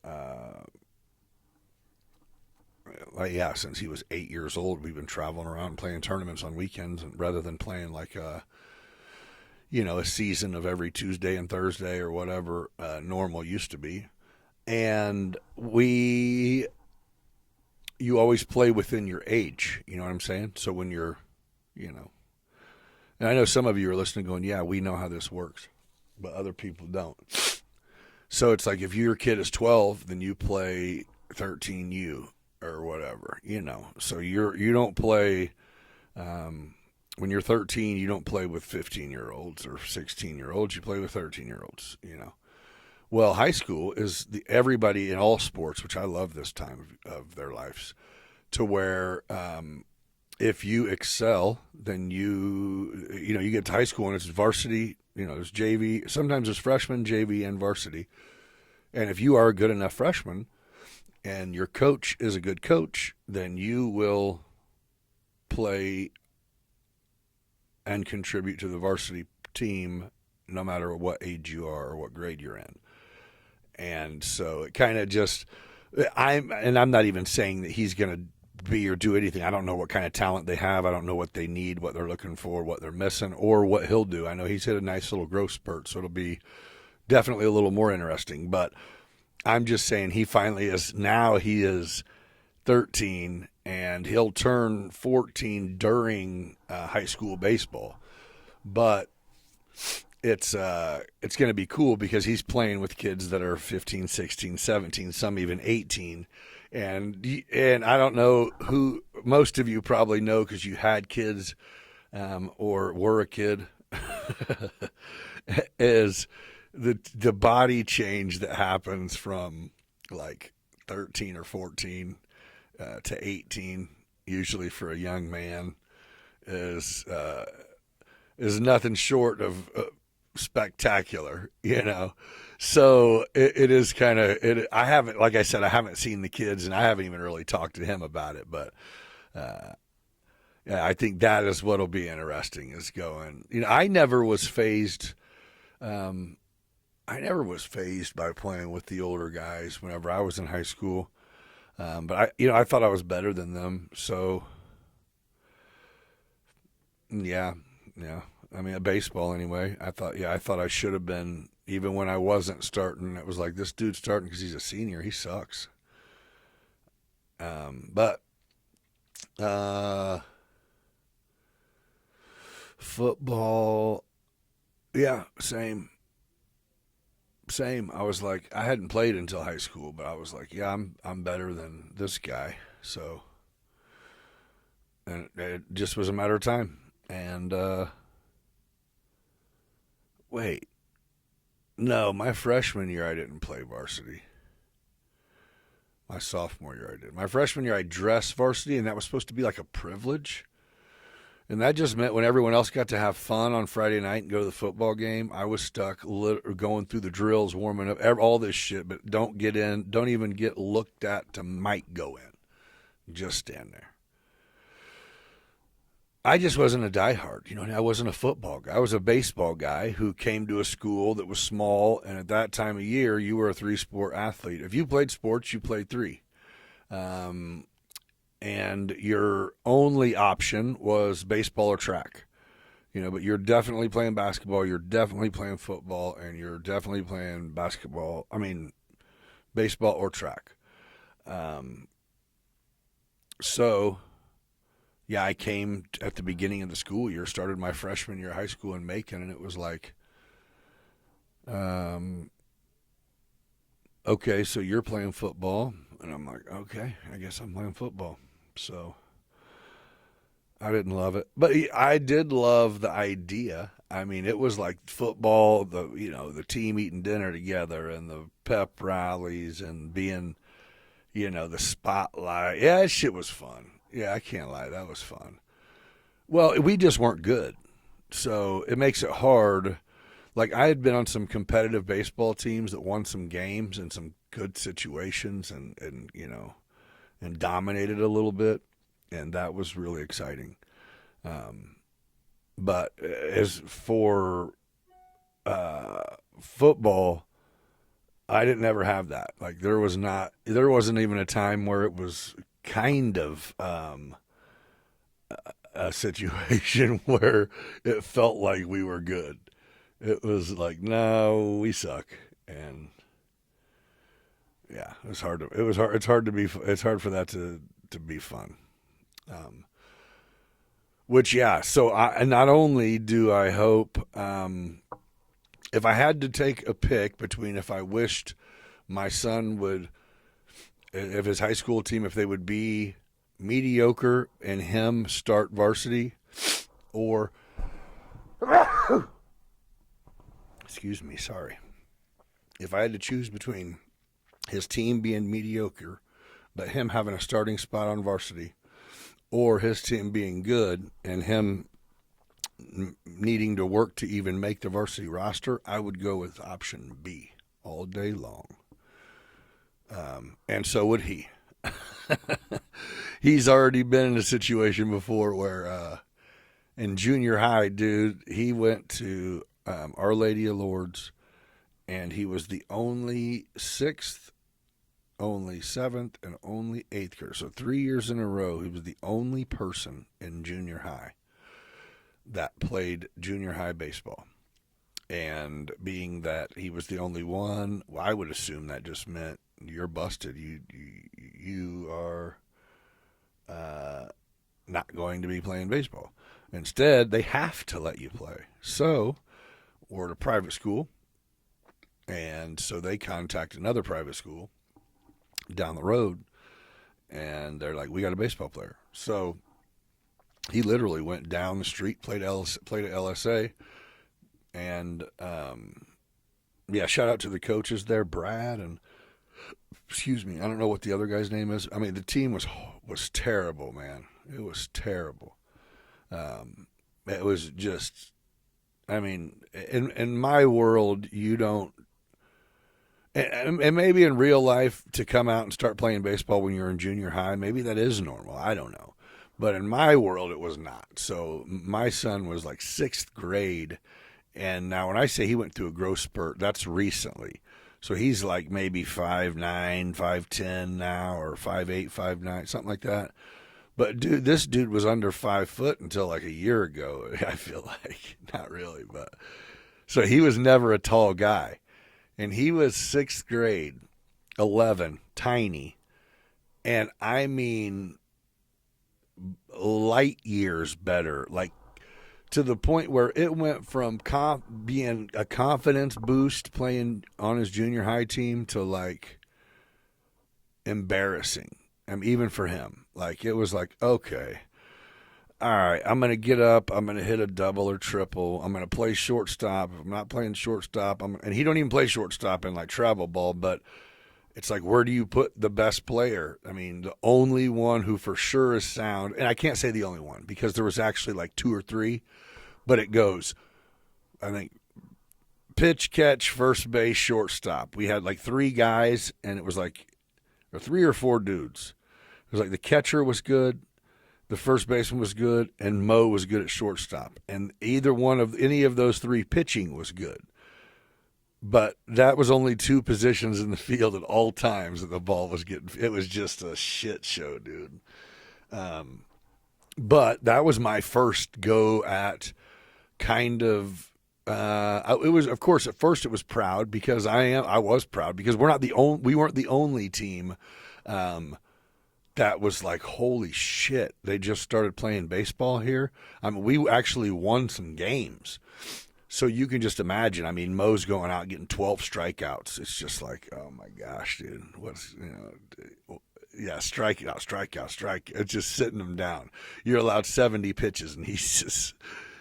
B: Since he was 8 years old, we've been traveling around playing tournaments on weekends, and rather than playing like a season of every Tuesday and Thursday or whatever normal used to be. And you always play within your age, you know what I'm saying? So when you're, and I know some of you are listening going, yeah, we know how this works, but other people don't. So it's like if your kid is 12, then you play 13U or whatever, So you don't play when you're 13. You don't play with 15-year-olds or 16-year-olds. You play with 13-year-olds. Well, high school is everybody in all sports, which I love this time of their lives, to where if you excel, then you get to high school and it's varsity. There's JV. Sometimes there's freshman, JV, and varsity. And if you are a good enough freshman and your coach is a good coach, then you will play and contribute to the varsity team no matter what age you are or what grade you're in. And so it kind of just I'm not even saying that he's going to be or do anything. I don't know what kind of talent they have. I don't know what they need, what they're looking for, what they're missing, or what he'll do. I know he's hit a nice little growth spurt, so it'll be definitely a little more interesting. But I'm just saying he is 13, and he'll turn 14 during high school baseball. But it's going to be cool because he's playing with kids that are 15, 16, 17, some even 18. And I don't know who, most of you probably know because you had kids or were a kid, is the body change that happens from like 13 or 14 to 18, usually for a young man, is nothing short of spectacular, So it is kind of it. I haven't, like I said, I haven't seen the kids, and I haven't even really talked to him about it. But yeah, I think that is what'll be interesting. Is going. I never was phased. I never was phased by playing with the older guys whenever I was in high school. But I thought I was better than them. So yeah. I mean, at baseball anyway. I thought I should have been, even when I wasn't starting. It was like, this dude's starting because he's a senior. He sucks. But football, yeah, same. I was like, I hadn't played until high school, but I was like, yeah, I'm better than this guy. So, and it just was a matter of time. And wait, no, my freshman year I didn't play varsity. My sophomore year I did. My freshman year I dressed varsity, and that was supposed to be like a privilege. And that just meant when everyone else got to have fun on Friday night and go to the football game, I was stuck going through the drills, warming up, all this shit, but don't get in, don't even get looked at to might go in. Just stand there. I just wasn't a diehard. I wasn't a football guy. I was a baseball guy who came to a school that was small, and at that time of year, you were a 3-sport athlete. If you played sports, you played 3. And your only option was baseball or track. But you're definitely playing basketball, you're definitely playing football, and you're definitely playing baseball or track. So, yeah, I came at the beginning of the school year, started my freshman year of high school in Macon, and it was like, okay, so you're playing football. And I'm like, okay, I guess I'm playing football. So I didn't love it, but I did love the idea. I mean, it was like football, the team eating dinner together and the pep rallies and being, the spotlight. Yeah, that shit was fun. Yeah, I can't lie. That was fun. Well, we just weren't good. So it makes it hard. Like, I had been on some competitive baseball teams that won some games in some good situations and dominated a little bit, and that was really exciting. But as for football, I didn't ever have that. Like, there wasn't even a time where it was kind of a situation where it felt like we were good. It was like, no, we suck. And yeah, it's hard for that to be fun. Which, yeah, so not only do I hope, if I had to take a pick between if I wished my son would, if his high school team, if they would be mediocre and him start varsity, or, excuse me, sorry. If I had to choose between his team being mediocre, but him having a starting spot on varsity, or his team being good and him needing to work to even make the varsity roster, I would go with option B all day long. And so would he. He's already been in a situation before where in junior high, dude, he went to Our Lady of Lourdes, and he was the only 6th, only 7th, and only 8th grader. So 3 years in a row, he was the only person in junior high that played junior high baseball. And being that he was the only one, well, I would assume that just meant you're busted. You are not going to be playing baseball. Instead, they have to let you play. So were at a private school. And so they contacted another private school down the road, and they're like, we got a baseball player. So he literally went down the street, played at LSA, and shout out to the coaches there, Brad, and excuse me, I don't know what the other guy's name is. I mean, the team was terrible, man. It was terrible. It was just, I mean, in my world, you don't. And maybe in real life, to come out and start playing baseball when you're in junior high, maybe that is normal. I don't know. But in my world, it was not. So my son was like 6th grade. And now when I say he went through a growth spurt, that's recently. So he's like maybe 5'9", 5'10" now, or 5'8", 5'9", something like that. But dude, this dude was under 5 foot until like a year ago, I feel like. Not really, but. So he was never a tall guy. And he was 6th grade, 11, tiny. And I mean, light years better. Like, to the point where it went from being a confidence boost playing on his junior high team to, like, embarrassing. I mean, even for him. Like, it was like, okay. All right, I'm going to get up. I'm going to hit a double or triple. I'm going to play shortstop. If I'm not playing shortstop, and he don't even play shortstop in like travel ball, but it's like, where do you put the best player? I mean, the only one who for sure is sound, and I can't say the only one because there was actually like 2 or 3, but it goes, I think, pitch, catch, first base, shortstop. We had like 3 guys, and it was like, or 3 or 4 dudes. It was like the catcher was good, the first baseman was good, and Mo was good at shortstop. And either one of any of those 3 pitching was good. But that was only 2 positions in the field at all times that the ball was getting. It was just a shit show, dude. But that was my first go at kind of. It was, of course, at first it was proud because I was proud because we weren't the only team. That was like, holy shit, they just started playing baseball here. I mean, we actually won some games. So you can just imagine, I mean, Mo's going out getting 12 strikeouts. It's just like, oh my gosh, dude. Strike. It's just sitting them down. You're allowed 70 pitches, and he's just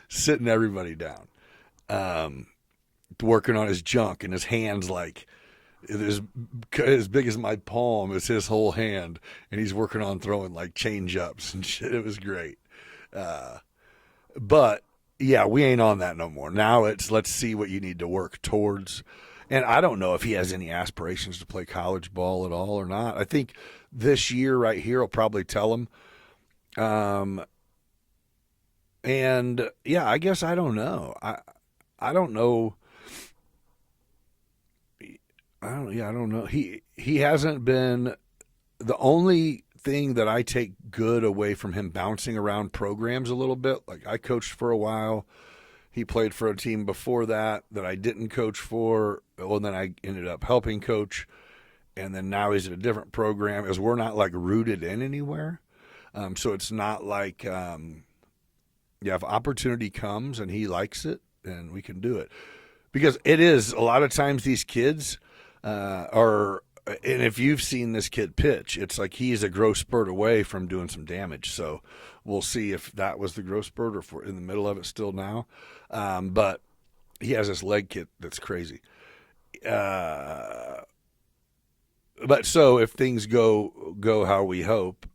B: sitting everybody down. Working on his junk, and his hands like, as big as my palm is his whole hand, and he's working on throwing like change ups and shit. It was great. But yeah, we ain't on that no more. Now it's, let's see what you need to work towards. And I don't know if he has any aspirations to play college ball at all or not. I think this year right here will probably tell him. And yeah, I guess I don't know. I don't know. I don't know. He hasn't been the only thing that I take good away from him bouncing around programs a little bit. Like, I coached for a while. He played for a team before that I didn't coach for. Well, then I ended up helping coach. And then now he's at a different program, as we're not like rooted in anywhere. So it's not like, if opportunity comes and he likes it, then we can do it. Because it is, a lot of times these kids, and if you've seen this kid pitch, it's like he's a growth spurt away from doing some damage. So we'll see if that was the growth spurt or if we're in the middle of it still now. But he has this leg kick that's crazy. But so if things go how we hope,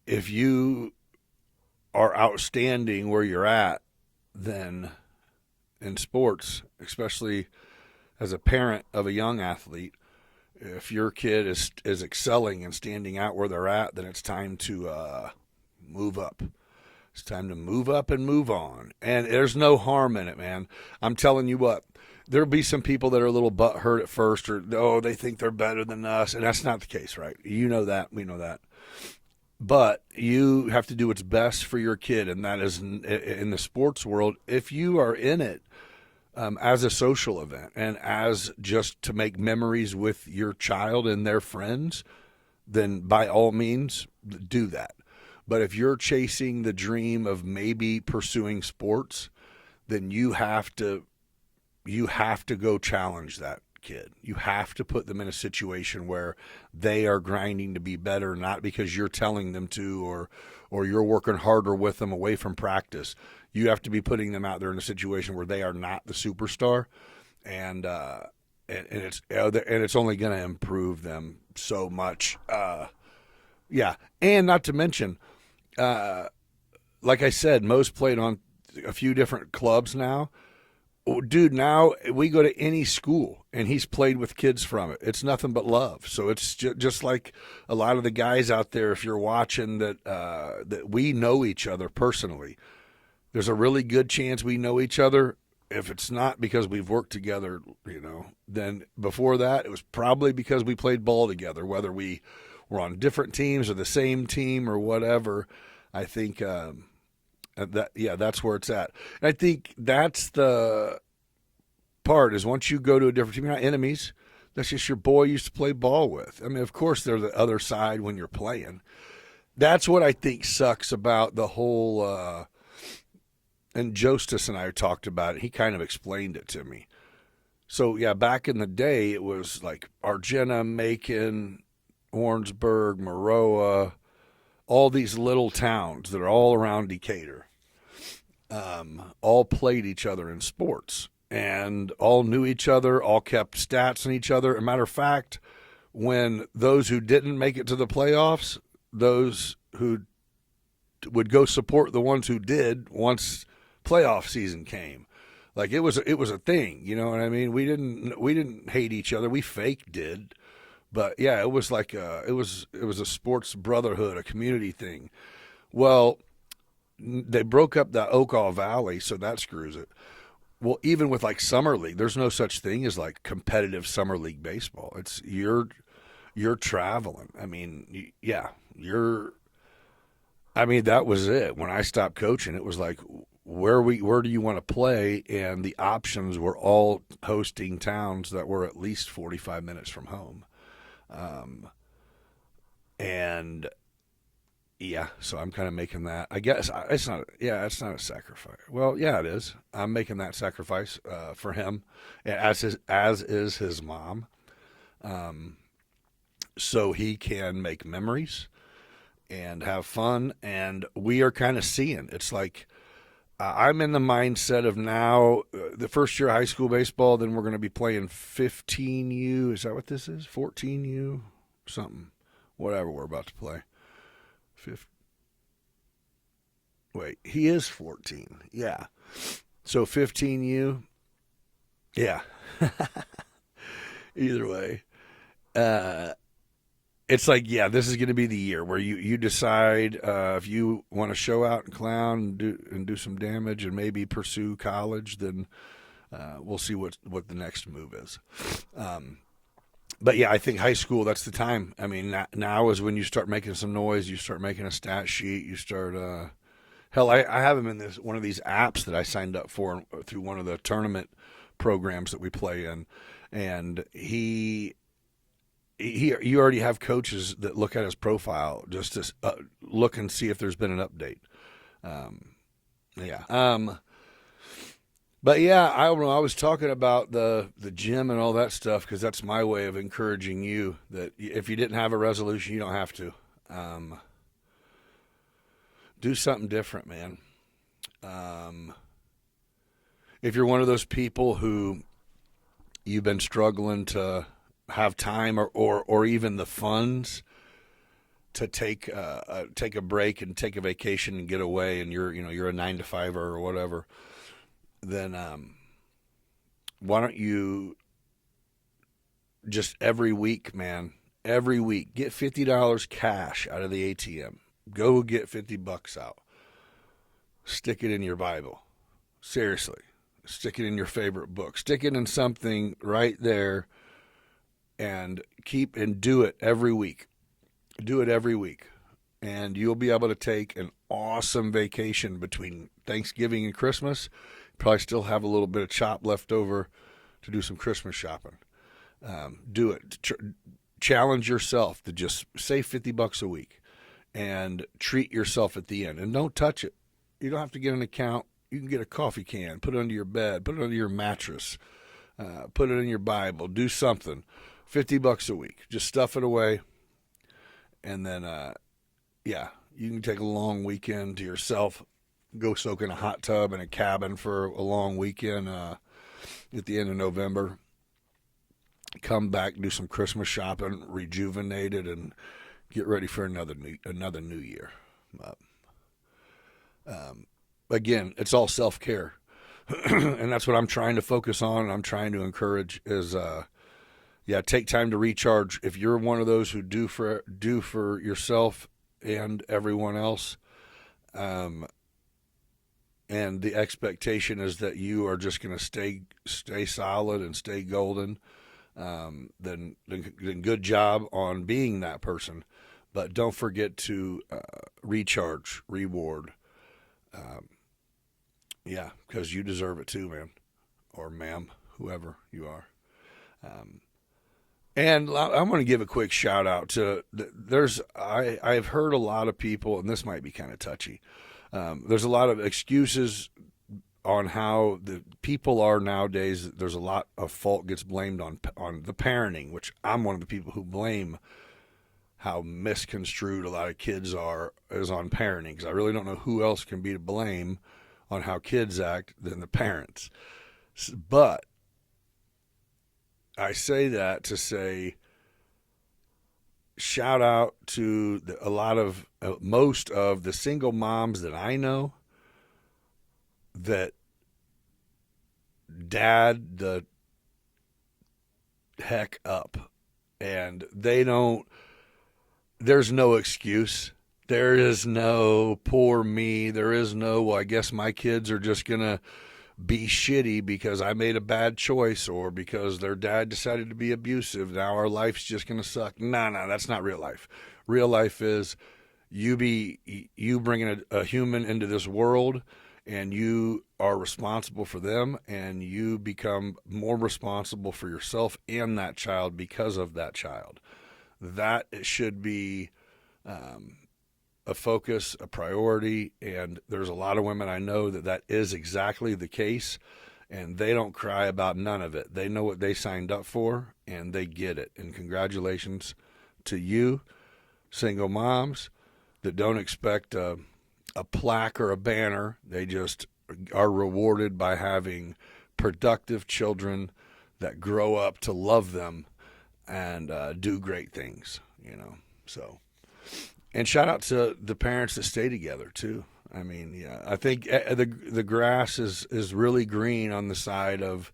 B: if you are outstanding where you're at, then in sports, especially as a parent of a young athlete, if your kid is excelling and standing out where they're at, then it's time to move up. It's time to move up and move on. And there's no harm in it, man. I'm telling you what, there'll be some people that are a little butthurt at first, or, they think they're better than us. And that's not the case, right? You know that. We know that. But you have to do what's best for your kid, and that is in the sports world. If you are in it as a social event and as just to make memories with your child and their friends, then by all means, do that. But if you're chasing the dream of maybe pursuing sports, then you have to go challenge that kid. You have to put them in a situation where they are grinding to be better, not because you're telling them to, or you're working harder with them away from practice. You have to be putting them out there in a situation where they are not the superstar, and it's only going to improve them so much. Yeah, and not to mention, like I said, Mo's played on a few different clubs now. Dude, now we go to any school, and he's played with kids from it. It's nothing but love. So it's just like a lot of the guys out there, if you're watching, that we know each other personally. There's a really good chance we know each other. If it's not because we've worked together, then before that, it was probably because we played ball together, whether we were on different teams or the same team or whatever. I think that's where it's at. And I think that's the part, is once you go to a different team, you're not enemies. That's just your boy you used to play ball with. I mean, of course, they're the other side when you're playing. That's what I think sucks about the whole and Jostis and I talked about it. He kind of explained it to me. So, yeah, back in the day, it was like Argenta, Macon, Warrensburg, Maroa, all these little towns that are all around Decatur, all played each other in sports and all knew each other, all kept stats on each other. As a matter of fact, when those who didn't make it to the playoffs, those who would go support the ones who did once playoff season came. Like it was a thing, you know what I mean? We didn't hate each other. We fake did. But yeah, it was like it was a sports brotherhood, a community thing. Well, they broke up the Okaw Valley, so that screws it. Well, even with like summer league, there's no such thing as like competitive summer league baseball. It's you're traveling. I mean, yeah, that was it. When I stopped coaching, it was like, where do you want to play? And the options were all hosting towns that were at least 45 minutes from home. And yeah, so I'm kind of making that. I guess it's not a sacrifice. Well, yeah, it is. I'm making that sacrifice for him, as is his mom, so he can make memories and have fun. And we are kind of seeing. It's like I'm in the mindset of now, the first year of high school baseball. Then we're going to be playing 15U. Is that what this is? 14U, something, whatever we're about to play. Wait, he is 14. Yeah. So 15U. Yeah. Either way. It's like, yeah, this is going to be the year where you decide if you want to show out and clown and do some damage and maybe pursue college, then we'll see what the next move is. But yeah, I think high school, that's the time. I mean, now is when you start making some noise. You start making a stat sheet. You start, hell, I have him in one of these apps that I signed up for through one of the tournament programs that we play in. And you already have coaches that look at his profile just to look and see if there's been an update. Yeah. But yeah, I don't know. I was talking about the gym and all that stuff because that's my way of encouraging you that if you didn't have a resolution, you don't have to. Do something different, man. If you're one of those people who you've been struggling to have time or even the funds to take a break and take a vacation and get away, and you're a 9-to-5 or whatever, then why don't you just every week, man, get $50 cash out of the ATM. Go get $50 out. Stick it in your Bible. Seriously. Stick it in your favorite book. Stick it in something right there and do it every week. Do it every week. And you'll be able to take an awesome vacation between Thanksgiving and Christmas. Probably still have a little bit of chop left over to do some Christmas shopping. Do it. Challenge yourself to just save $50 a week and treat yourself at the end. And don't touch it. You don't have to get an account. You can get a coffee can, put it under your bed, put it under your mattress, put it in your Bible, do something. $50 a week. Just stuff it away. And then, yeah, you can take a long weekend to yourself, go soak in a hot tub in a cabin for a long weekend at the end of November. Come back, do some Christmas shopping, rejuvenated, and get ready for another new year. Again, it's all self-care. And that's what I'm trying to focus on. I'm trying to encourage is, take time to recharge. If you're one of those who do for yourself and everyone else, and the expectation is that you are just going to stay solid and stay golden, then good job on being that person. But don't forget to recharge, reward. Because you deserve it too, man, or ma'am, whoever you are. And I'm going to give a quick shout out to I've heard a lot of people, and this might be kind of touchy. There's a lot of excuses on how the people are nowadays. There's a lot of fault gets blamed on the parenting, which I'm one of the people who blame how misconstrued a lot of kids is on parenting, because I really don't know who else can be to blame on how kids act than the parents. But I say that to say, shout out to most of the single moms that I know that dad the heck up, and there's no excuse. There is no poor me. There is no, well, I guess my kids are just going to be shitty because I made a bad choice or because their dad decided to be abusive. Now our life's just going to suck. No, that's not real life. Real life is you bringing a human into this world, and you are responsible for them, and you become more responsible for yourself and that child because of that child. That should be a focus, a priority, and there's a lot of women I know that is exactly the case, and they don't cry about none of it. They know what they signed up for, and they get it. And congratulations to you, single moms, that don't expect a plaque or a banner. They just are rewarded by having productive children that grow up to love them and do great things, so. And shout out to the parents that stay together too. I mean, yeah, I think the grass is really green on the side of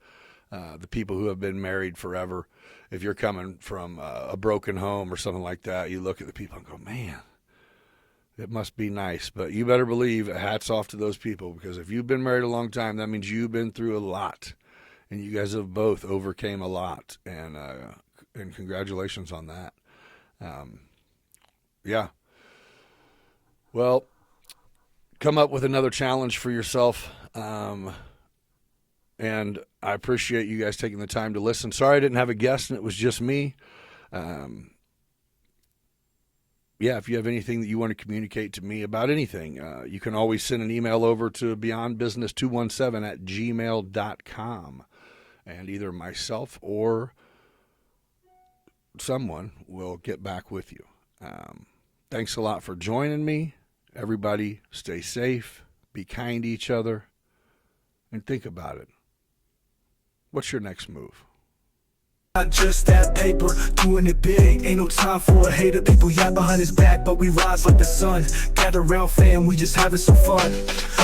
B: the people who have been married forever. If you're coming from a broken home or something like that, you look at the people and go, man, it must be nice. But you better believe, hats off to those people, because if you've been married a long time, that means you've been through a lot, and you guys have both overcame a lot, and congratulations on that. Yeah. Well, come up with another challenge for yourself. And I appreciate you guys taking the time to listen. Sorry I didn't have a guest and it was just me. If you have anything that you want to communicate to me about anything, you can always send an email over to beyondbusiness217@gmail.com. And either myself or someone will get back with you. Thanks a lot for joining me. Everybody stay safe, be kind to each other, and think about it. What's your next move?
A: Not just that paper, doing it big. Ain't no time for a hater. People yap behind his back, but we rise like the sun. Gather round, fam, we just having some fun.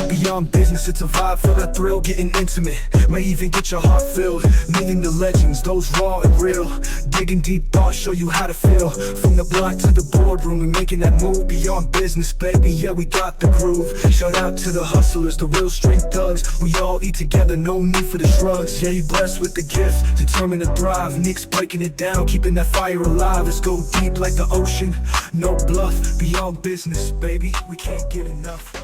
A: Beyond business, it's a vibe, feel that thrill, getting intimate. May even get your heart filled. Meeting the legends, those raw and real. Digging deep thoughts, show you how to feel. From the block to the boardroom, we making that move. Beyond business, baby, yeah, we got the groove. Shout out to the hustlers, the real street thugs. We all eat together, no need for the drugs. Yeah, you blessed with the gift, determined to thrive. Nick's breaking it down, keeping that fire alive. Let's go deep like the ocean, no bluff. Beyond business, baby, we can't get enough.